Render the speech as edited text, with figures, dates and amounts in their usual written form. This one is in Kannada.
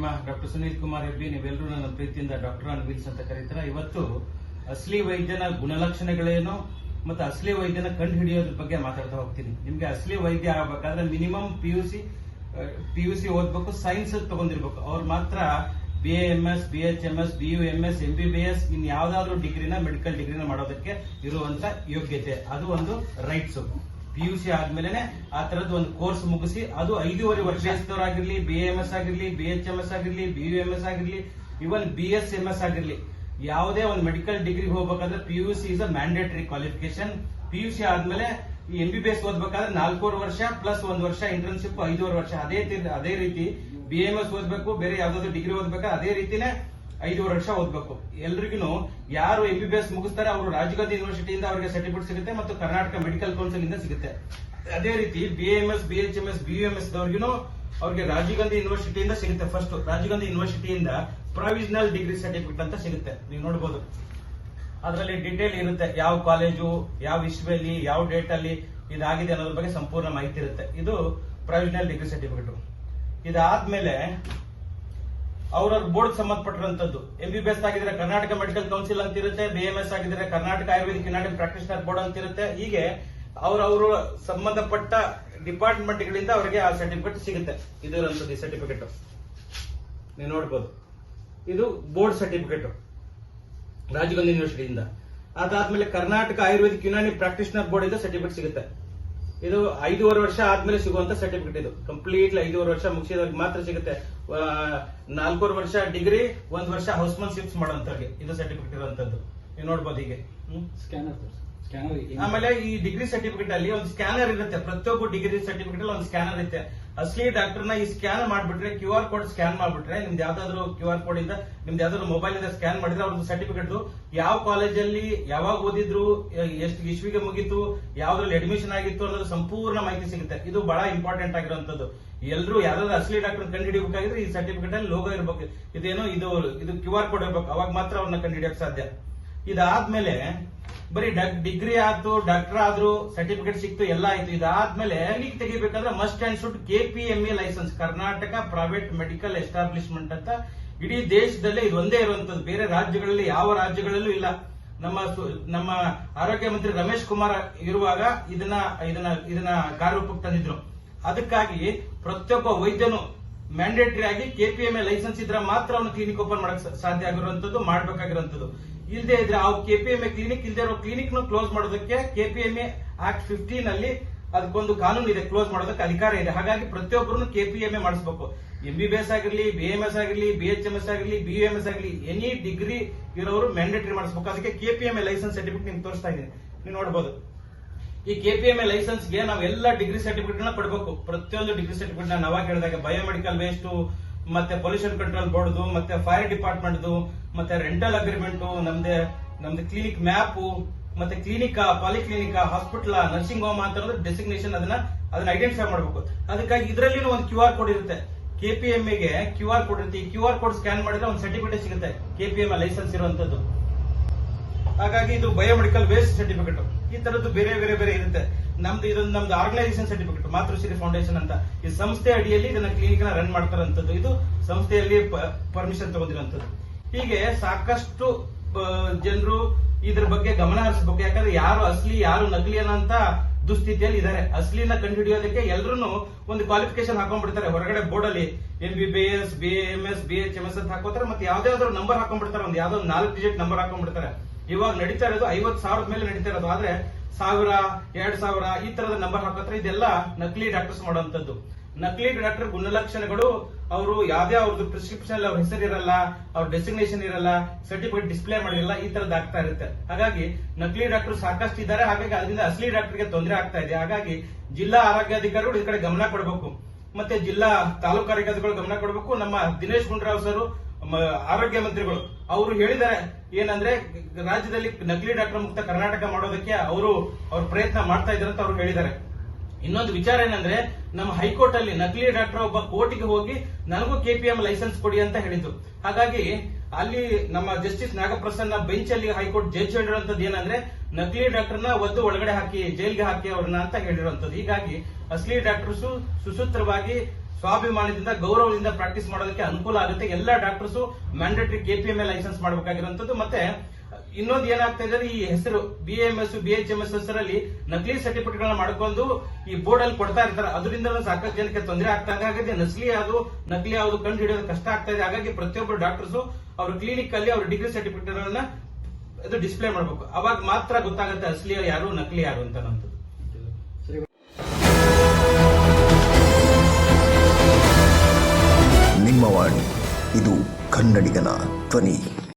ನಿಮ್ಮ ಡಾಕ್ಟರ್ ಸುನೀಲ್ ಕುಮಾರ್ ಹೆಬ್ಬಿ, ನೀವೆಲ್ಲರೂ ನನ್ನ ಪ್ರೀತಿಯಿಂದ ಡಾಕ್ಟರ್ ಆನ್ ವೀಲ್ಸ್ ಅಂತ ಕರೀತಾರೆ. ಇವತ್ತು ಅಸಲಿ ವೈದ್ಯನ ಗುಣಲಕ್ಷಣಗಳೇನು ಮತ್ತು ಅಸಲಿ ವೈದ್ಯನ ಕಂಡು ಹಿಡಿಯೋದ್ರ ಬಗ್ಗೆ ಮಾತಾಡ್ತಾ ಹೋಗ್ತೀನಿ. ನಿಮ್ಗೆ ಅಸಲಿ ವೈದ್ಯ ಆಗಬೇಕಾದ್ರೆ ಮಿನಿಮಮ್ PUC ಓದ್ಬೇಕು, ಸೈನ್ಸ್ ತಗೊಂಡಿರ್ಬೇಕು. ಅವ್ರು ಮಾತ್ರ BAMS, BHMS, BUMS, MBBS ಇನ್ ಯಾವ್ದಾದ್ರು ಡಿಗ್ರಿನ ಮೆಡಿಕಲ್ ಡಿಗ್ರಿನ ಮಾಡೋದಕ್ಕೆ ಇರುವಂತ ಯೋಗ್ಯತೆ, ಅದು ಒಂದು ರೈಟ್ಸ್. PUC ಆದ್ಮೇಲೆ ಆ ತರದ್ ಒಂದು ಕೋರ್ಸ್ ಮುಗಿಸಿ ಅದು 5.5 ವರ್ಷದವರಾಗಿರ್ಲಿ, BAMS ಆಗಿರ್ಲಿ, BHMS ಆಗಿರ್ಲಿ, BUMS ಆಗಿರ್ಲಿ, ಇವನ್ BSMS ಆಗಿರ್ಲಿ, ಯಾವುದೇ ಒಂದು ಮೆಡಿಕಲ್ ಡಿಗ್ರಿಗೆ ಹೋಗ್ಬೇಕಾದ್ರೆ PUC is a mandatory qualification. PUC ಆದ್ಮೇಲೆ ಈ MBBS ಓದ್ಬೇಕಾದ್ರೆ 4.5 ವರ್ಷ ಪ್ಲಸ್ 1 ವರ್ಷ ಇಂಟರ್ನ್ಶಿಪ್ 5.5 ವರ್ಷ. ಅದೇ ರೀತಿ BAMS ಓದ್ಬೇಕು, ಬೇರೆ ಯಾವ್ದಾದ್ರು ಡಿಗ್ರಿ ಓದ್ಬೇಕು, ಅದೇ ರೀತಿನೇ 5.5 ವರ್ಷ ಓದ್ಬೇಕು. ಎಲ್ರಿಗೂ ಯಾರು MBBS ಮುಗಿಸ್ತಾರೆ ಅವರು ರಾಜೀವ್ ಗಾಂಧಿ ಯೂನಿವರ್ಸಿಟಿಯಿಂದ ಅವರಿಗೆ ಸರ್ಟಿಫಿಕೇಟ್ ಸಿಗುತ್ತೆ ಮತ್ತು ಕರ್ನಾಟಕ ಮೆಡಿಕಲ್ ಕೌನ್ಸಿಲ್ ಇಂದ ಸಿಗುತ್ತೆ. ಅದೇ ರೀತಿ BAMS, BHMS, BUMS ದವ್ರಿಗೂ ಅವ್ರಿಗೆ ರಾಜೀವ್ ಗಾಂಧಿ ಯೂನಿವರ್ಸಿಟಿಯಿಂದ ಸಿಗುತ್ತೆ. ಫಸ್ಟ್ ರಾಜೀವ್ ಗಾಂಧಿ ಯೂನಿವರ್ಸಿಟಿಯಿಂದ ಪ್ರಾವಿಷನಲ್ ಡಿಗ್ರಿ ಸರ್ಟಿಫಿಕೇಟ್ ಅಂತ ಸಿಗುತ್ತೆ. ನೀವು ನೋಡಬಹುದು, ಅದರಲ್ಲಿ ಡೀಟೇಲ್ ಇರುತ್ತೆ, ಯಾವ ಕಾಲೇಜು, ಯಾವ ಇಸ್ವಿಯಲ್ಲಿ, ಯಾವ ಡೇಟ್ ಅಲ್ಲಿ ಇದಾಗಿದೆ ಅನ್ನೋದ್ರ ಬಗ್ಗೆ ಸಂಪೂರ್ಣ ಮಾಹಿತಿ ಇರುತ್ತೆ. ಇದು ಪ್ರಾವಿಷನಲ್ ಡಿಗ್ರಿ ಸರ್ಟಿಫಿಕೇಟ್. ಇದಾದ್ಮೇಲೆ ಅವರ ಬೋರ್ಡ್ ಸಂಬಂಧಪಟ್ಟಿರುವಂತದ್ದು MBBS ಆಗಿದ್ರೆ ಕರ್ನಾಟಕ ಮೆಡಿಕಲ್ ಕೌನ್ಸಿಲ್ ಅಂತ ಇರುತ್ತೆ, BAMS ಆಗಿದ್ರೆ Karnataka Ayurvedic United practitioner board ಅಂತ ಇರುತ್ತೆ. ಹೀಗೆ ಅವರು ಸಂಬಂಧಪಟ್ಟ ಡಿಪಾರ್ಟ್ಮೆಂಟ್ ಗಳಿಂದ ಅವರಿಗೆ ಆ ಸರ್ಟಿಫಿಕೇಟ್ ಸಿಗುತ್ತೆ. ಇದರಂತದ್ದು ಈ ಸರ್ಟಿಫಿಕೇಟ್ ನೀವು ನೋಡಬಹುದು. ಇದು ಬೋರ್ಡ್ ಸರ್ಟಿಫಿಕೇಟ್ ರಾಜೀವ್ ಗಾಂಧಿ ಯೂನಿವರ್ಸಿಟಿಯಿಂದ. ಅದಾದ್ಮೇಲೆ ಕರ್ನಾಟಕ ಆಯುರ್ವೇದಿಕ್ ಯುನಾನಿ ಪ್ರಾಕ್ಟೀಷನರ್ ಬೋರ್ಡ್ ಇಂದ ಸರ್ಟಿಫಿಕೇಟ್ ಸಿಗುತ್ತೆ. ಇದು 5.5 ವರ್ಷ ಆದ್ಮೇಲೆ ಸಿಗುವಂತ ಸರ್ಟಿಫಿಕೇಟ್. ಇದು ಕಂಪ್ಲೀಟ್ಲಿ 5.5 ವರ್ಷ ಮುಗಿಸಿದವ್ರಿಗೆ ಮಾತ್ರ ಸಿಗುತ್ತೆ. 4.5 ವರ್ಷ ಡಿಗ್ರಿ, 1 ವರ್ಷ ಹೌಸ್ಮನ್ಶಿಪ್ಸ್ ಮಾಡೋಂಥವ್ರಿಗೆ ಇದು ಸರ್ಟಿಫಿಕೇಟ್ ಇರುವಂತದ್ದು. ನೀವು ನೋಡಬಹುದು ಹೀಗೆ. ಆಮೇಲೆ ಈ ಡಿಗ್ರಿ ಸರ್ಟಿಫಿಕೇಟ್ ಅಲ್ಲಿ ಒಂದು ಸ್ಕ್ಯಾನರ್ ಇರುತ್ತೆ. ಪ್ರತಿಯೊಬ್ಬ ಡಿಗ್ರಿ ಸರ್ಟಿಫಿಕೇಟ್ ಅಲ್ಲಿ ಒಂದು ಸ್ಕ್ಯಾನರ್ ಇರುತ್ತೆ. ಅಸಲಿ ಡಾಕ್ಟರ್ನ ಈ ಸ್ಕ್ಯಾನ್ ಮಾಡ್ಬಿಟ್ರೆ, QR ಕೋಡ್ ಸ್ಕ್ಯಾನ್ ಮಾಡ್ಬಿಟ್ರೆ, ನಿಮ್ದು ಯಾವ್ದಾದ್ರು QR ಕೋಡ್ ಇಂದ ನಿಮ್ದು ಯಾವ್ದಾದ್ರು ಮೊಬೈಲ್ ಇಂದ ಸ್ಕ್ಯಾನ್ ಮಾಡಿದ್ರೆ ಅವ್ರದ್ದು ಸರ್ಟಿಫಿಕೇಟ್ ಯಾವ ಕಾಲೇಜಲ್ಲಿ ಯಾವಾಗ ಓದಿದ್ರು, ಎಷ್ಟು ಇಸ್ವಿಗೆ ಮುಗೀತು, ಯಾವ್ದ್ರಲ್ಲಿ ಅಡ್ಮಿಷನ್ ಆಗಿತ್ತು ಅನ್ನೋದು ಸಂಪೂರ್ಣ ಮಾಹಿತಿ ಸಿಗುತ್ತೆ. ಇದು ಬಹಳ ಇಂಪಾರ್ಟೆಂಟ್ ಆಗಿರುವಂತದ್ದು. ಎಲ್ಲರೂ ಯಾವ್ದಾದ್ರು ಅಸಲಿ ಡಾಕ್ಟರ್ ಕಂಡು ಹಿಡಿಯಬೇಕಾಗಿದ್ರೆ ಈ ಸರ್ಟಿಫಿಕೇಟ್ ಅಲ್ಲಿ ಲೋಗೋ ಇರಬೇಕು, ಇದೇನೋ ಇದು QR ಕೋಡ್ ಇರಬೇಕು, ಅವಾಗ ಮಾತ್ರ ಅವ್ರನ್ನ ಕಂಡು ಹಿಡಿಯಕ್ ಸಾಧ್ಯ. ಇದಾದ್ಮೇಲೆ ಬರೀ ಡಿಗ್ರಿ ಆಯ್ತು, ಡಾಕ್ಟರ್ ಆದ್ರೂ, ಸರ್ಟಿಫಿಕೇಟ್ ಸಿಕ್ತು, ಎಲ್ಲ ಆಯ್ತು. ಇದಾದ್ಮೇಲೆ ಕ್ಲಿನಿಕ್ ತೆಗಿಬೇಕಾದ್ರೆ must and should KPMA licence, Karnataka private medical establishment ಅಂತ ಇಡೀ ದೇಶದಲ್ಲೇ ಇದು ಒಂದೇ ಇರುವಂತದ್ದು. ಬೇರೆ ರಾಜ್ಯಗಳಲ್ಲಿ ಯಾವ ರಾಜ್ಯಗಳಲ್ಲೂ ಇಲ್ಲ. ನಮ್ಮ ಆರೋಗ್ಯ ಮಂತ್ರಿ ರಮೇಶ್ ಕುಮಾರ್ ಇರುವಾಗ ಇದನ್ನ ಕಾರ್ಯರೂಪಕ್ಕೆ ತಂದಿದ್ರು. ಅದಕ್ಕಾಗಿ ಪ್ರತಿಯೊಬ್ಬ ವೈದ್ಯನು ಮ್ಯಾಂಡೇಟರಿ ಆಗಿ KPMA ಲೈಸೆನ್ಸ್ ಇದ್ರೆ ಮಾತ್ರ ಅವನು ಕ್ಲಿನಿಕ್ ಓಪನ್ ಮಾಡಕ್ ಸಾಧ್ಯ ಆಗಿರುವಂತದ್ದು, ಮಾಡಬೇಕಾಗಿರುವಂತದ್ದು. ಇಲ್ಲದೆ ಇದ್ರೆ ಆ KPMA ಕ್ಲಿನಿಕ್ ಇಲ್ಲದೆ ಇರೋ ಕ್ಲಿನಿಕ್ ನ ಕ್ಲೋಸ್ ಮಾಡೋದಕ್ಕೆ KPMA ಆಕ್ಟ್ 15 ಅಲ್ಲಿ ಅದಕ್ಕೊಂದು ಕಾನೂನು ಇದೆ, ಕ್ಲೋಸ್ ಮಾಡೋದಕ್ಕೆ ಅಧಿಕಾರ ಇದೆ. ಹಾಗಾಗಿ ಪ್ರತಿಯೊಬ್ಬರು KPMA ಮಾಡಿಸಬೇಕು. MBBS ಆಗಿರ್ಲಿ, BAMS ಆಗಿರ್ಲಿ, BHMS ಆಗಿರ್ಲಿ, BUMS ಆಗಿರ್ಲಿ, ಎನಿ ಡಿಗ್ರಿ ಇರೋರು ಮ್ಯಾಂಡೇಟರಿ ಮಾಡಿಸಬೇಕು. ಅದಕ್ಕೆ KPMA ಲೈಸೆನ್ಸ್ ಸರ್ಟಿಫಿಕೇಟ್ ನಿಮ್ಗೆ ತೋರಿಸ್ತಾ ಇದ್ದೀನಿ, ನೀವು ನೋಡಬಹುದು. ಈ KPMA ಲೈಸೆನ್ಸ್ ಗೆ ನಾವೆಲ್ಲ ಡಿಗ್ರಿ ಸರ್ಟಿಫಿಕೇಟ್ ನ ಕೊಡಬೇಕು. ಪ್ರತಿಯೊಂದು ಡಿಗ್ರಿ ಸರ್ಟಿಫಿಕೇಟ್ ನಾನು ಅವಾಗ ಹೇಳಿದಾಗ ಬಯೋಮೆಡಿಕಲ್ ವೇಸ್ಟ್, ಮತ್ತೆ ಪೊಲ್ಯೂಷನ್ ಕಂಟ್ರೋಲ್ ಬೋರ್ಡ್, ಮತ್ತೆ ಫೈರ್ ಡಿಪಾರ್ಟ್ಮೆಂಟ್, ಮತ್ತೆ ರೆಂಟಲ್ ಅಗ್ರಿಮೆಂಟ್, ನಮ್ದು ಕ್ಲಿನಿಕ್ ಮ್ಯಾಪ್, ಮತ್ತೆ clinic, polyclinic, hospital, nursing home ಅಂತ ಡೆಸಿಗ್ನೇಷನ್ ಅದನ್ನ ಐಡೆಂಟಿಫೈ ಮಾಡಬೇಕು. ಅದಕ್ಕಾಗಿ ಇದರಲ್ಲಿ ಒಂದು QR ಕೋಡ್ ಇರುತ್ತೆ. KPMA ಗೆ QR ಕೋಡ್ ಇರುತ್ತೆ. ಈ QR ಕೋಡ್ ಸ್ಕ್ಯಾನ್ ಮಾಡಿದ್ರೆ ಒಂದು ಸರ್ಟಿಫಿಕೇಟ್ ಸಿಗುತ್ತೆ, KPMA ಲೈಸೆನ್ಸ್ ಇರುವಂತದ್ದು. ಹಾಗಾಗಿ ಇದು ಬಯೋಮೆಡಿಕಲ್ ವೇಸ್ಟ್ ಸರ್ಟಿಫಿಕೇಟ್. ಈ ತರದ್ದು ಬೇರೆ ಇರುತ್ತೆ. ನಮ್ದು ಆರ್ಗನೈಸೇಷನ್ ಸರ್ಟಿಫಿಕೇಟ್, ಮಾತೃಶ್ರೀ ಫೌಂಡೇಶನ್ ಅಂತ ಈ ಸಂಸ್ಥೆ ಅಡಿಯಲ್ಲಿ ಇದನ್ನ ಕ್ಲಿನಿಕ್ ನ ರನ್ ಮಾಡ್ತಾರಂತದ್ದು. ಇದು ಸಂಸ್ಥೆಯಲ್ಲಿ ಪರ್ಮಿಷನ್ ತಗೊಂಡಿರುವಂತದ್ದು. ಹೀಗೆ ಸಾಕಷ್ಟು ಜನರು ಇದ್ರ ಬಗ್ಗೆ ಗಮನ ಹರಿಸಬೇಕು. ಯಾಕಂದ್ರೆ ಯಾರು ಅಸಲಿ ಯಾರು ನಕಲಿ ಅನ್ನೋಂತ ದುಸ್ಥಿತಿಯಲ್ಲಿ ಇದ್ದಾರೆ. ಅಸಲಿನ ಕಂಡು ಹಿಡಿಯೋದಕ್ಕೆ ಎಲ್ಲರೂ ಒಂದು ಕ್ವಾಲಿಫಿಕೇಶನ್ ಹಾಕೊಂಡ್ಬಿಡ್ತಾರೆ. ಹೊರಗಡೆ ಬೋರ್ಡ್ ಅಲ್ಲಿ MBBS, BAMS, BHMS ಅಂತ ಹಾಕೋತಾರೆ. ಮತ್ತೆ ಯಾವ್ದಾದ್ರು ನಂಬರ್ ಹಾಕೊಂಡ್ಬಿಡ್ತಾರೆ, ಒಂದು ಯಾವ್ದೋ 4 ಡಿಜಿಟ್ ನಂಬರ್ ಹಾಕೊಂಡ್ಬಿಡ್ತಾರೆ. ಇವಾಗ ನಡೀತಾ ಇರೋದು 50,000 ಮೇಲೆ ನಡೀತಾ ಇರೋದು. ಆದ್ರೆ 1000, 2000 ಈ ತರದ ನಂಬರ್ ಹಾಕೋತಾರೆ. ಇದೆಲ್ಲ ನಕಲಿ ಡಾಕ್ಟರ್ಸ್ ಮಾಡುವಂತದ್ದು. ನಕಲಿ ಡಾಕ್ಟರ್ ಗುಣಲಕ್ಷಣಗಳು, ಅವರು ಯಾವ್ದೇ ಅವ್ರದ್ದು ಪ್ರಿಸ್ಕ್ರಿಪ್ಷನ್ ಅಲ್ಲಿ ಅವ್ರ ಹೆಸರು ಇರಲ್ಲ, ಅವ್ರ ಡೆಸಿಗ್ನೇಷನ್ ಇರಲ್ಲ, ಸರ್ಟಿಫಿಕೇಟ್ ಡಿಸ್ಪ್ಲೇ ಮಾಡಿರಲ್ಲ, ಈ ತರದ್ದು ಆಗ್ತಾ ಇರುತ್ತೆ. ಹಾಗಾಗಿ ನಕಲಿ ಡಾಕ್ಟರ್ ಸಾಕಷ್ಟು ಇದ್ದಾರೆ. ಹಾಗಾಗಿ ಅದರಿಂದ ಅಸಲಿ ಡಾಕ್ಟರ್ಗೆ ತೊಂದರೆ ಆಗ್ತಾ ಇದೆ. ಹಾಗಾಗಿ ಜಿಲ್ಲಾ ಆರೋಗ್ಯಾಧಿಕಾರಿಗಳು ಈ ಕಡೆ ಗಮನ ಕೊಡಬೇಕು, ಮತ್ತೆ ಜಿಲ್ಲಾ ತಾಲೂಕು ಆರೋಗ್ಯಾಧಿಕಾರಿಗಳು ಗಮನ ಕೊಡಬೇಕು. ನಮ್ಮ ದಿನೇಶ್ ಗುಂಡೂರಾವ್ ಸರ್, ಆರೋಗ್ಯ ಮಂತ್ರಿಗಳು, ಅವರು ಹೇಳಿದ್ದಾರೆ ಏನಂದ್ರೆ ರಾಜ್ಯದಲ್ಲಿ ನಕಲಿ ಡಾಕ್ಟರ್ ಮುಕ್ತ ಕರ್ನಾಟಕ ಮಾಡೋದಕ್ಕೆ ಅವ್ರ ಪ್ರಯತ್ನ ಮಾಡ್ತಾ ಇದ್ದಾರೆ ಅಂತ ಅವ್ರು ಹೇಳಿದ್ದಾರೆ. ಇನ್ನೊಂದು ವಿಚಾರ ಏನಂದ್ರೆ, ನಮ್ಮ ಹೈಕೋರ್ಟ್ ಅಲ್ಲಿ ನಕಲಿ ಡಾಕ್ಟರ್ ಒಬ್ಬ ಕೋರ್ಟಿಗೆ ಹೋಗಿ ನನಗೂ KPMA ಲೈಸೆನ್ಸ್ ಕೊಡಿ ಅಂತ ಹೇಳಿದ್ರು. ಹಾಗಾಗಿ ಅಲ್ಲಿ ನಮ್ಮ ಜಸ್ಟಿಸ್ ನಾಗಪ್ರಸನ್ನ ಬೆಂಚ್ ಅಲ್ಲಿ ಹೈಕೋರ್ಟ್ ಜಡ್ಜ್ ಹೇಳಿರುವಂತದ್ದು ಏನಂದ್ರೆ, ನಕಲಿ ಡಾಕ್ಟರ್ನ ಒದ್ದು ಒಳಗಡೆ ಹಾಕಿ ಜೈಲ್ಗೆ ಹಾಕಿ ಅವ್ರನ್ನ ಅಂತ ಹೇಳಿರುವಂತದ್ದು. ಹೀಗಾಗಿ ಅಸಲಿ ಡಾಕ್ಟರ್ಸ್ ಸುಸೂತ್ರವಾಗಿ ಸ್ವಾಭಿಮಾನದಿಂದ ಗೌರವದಿಂದ ಪ್ರಾಕ್ಟೀಸ್ ಮಾಡೋದಕ್ಕೆ ಅನುಕೂಲ ಆಗುತ್ತೆ. ಎಲ್ಲ ಡಾಕ್ಟರ್ಸ್ ಮ್ಯಾಂಡೇಟರಿ KPMA ಲೈಸೆನ್ಸ್ ಮಾಡಬೇಕಾಗಿರುವಂತದ್ದು. ಮತ್ತೆ ಇನ್ನೊಂದು ಏನಾಗ್ತಾ ಇದೆ, ಈ ಹೆಸರು BAMS BHMS ಹೆಸರಲ್ಲಿ ನಕಲಿ ಸರ್ಟಿಫಿಕೇಟ್ ಗಳನ್ನ ಮಾಡ್ಕೊಂಡು ಈ ಬೋರ್ಡ್ ಅಲ್ಲಿ ಕೊಡ್ತಾ ಇರ್ತಾರೆ. ಅದರಿಂದ ಸಾಕಷ್ಟು ಜನಕ್ಕೆ ತೊಂದರೆ ಆಗ್ತಾ ಇದೆ. ಹಾಗಾಗಿ ನಕಲಿ ಯಾವುದು ಕಂಡು ಹಿಡಿಯೋದು ಕಷ್ಟ ಆಗ್ತಾ ಇದೆ. ಹಾಗಾಗಿ ಪ್ರತಿಯೊಬ್ಬರು ಡಾಕ್ಟರ್ಸ್ ಅವ್ರ ಕ್ಲಿನಿಕ್ ಅಲ್ಲಿ ಅವ್ರ ಡಿಗ್ರಿ ಸರ್ಟಿಫಿಕೇಟ್ ಗಳನ್ನ ಡಿಸ್ಪ್ಲೇ ಮಾಡಬೇಕು. ಅವಾಗ ಮಾತ್ರ ಗೊತ್ತಾಗುತ್ತೆ ಅಸಲಿ ಯಾರು ನಕಲಿ ಯಾರು ಅಂತ. ನಿಮ್ಮ ವಾಣಿ, ಇದು ಕನ್ನಡಿಗನ ಧ್ವನಿ.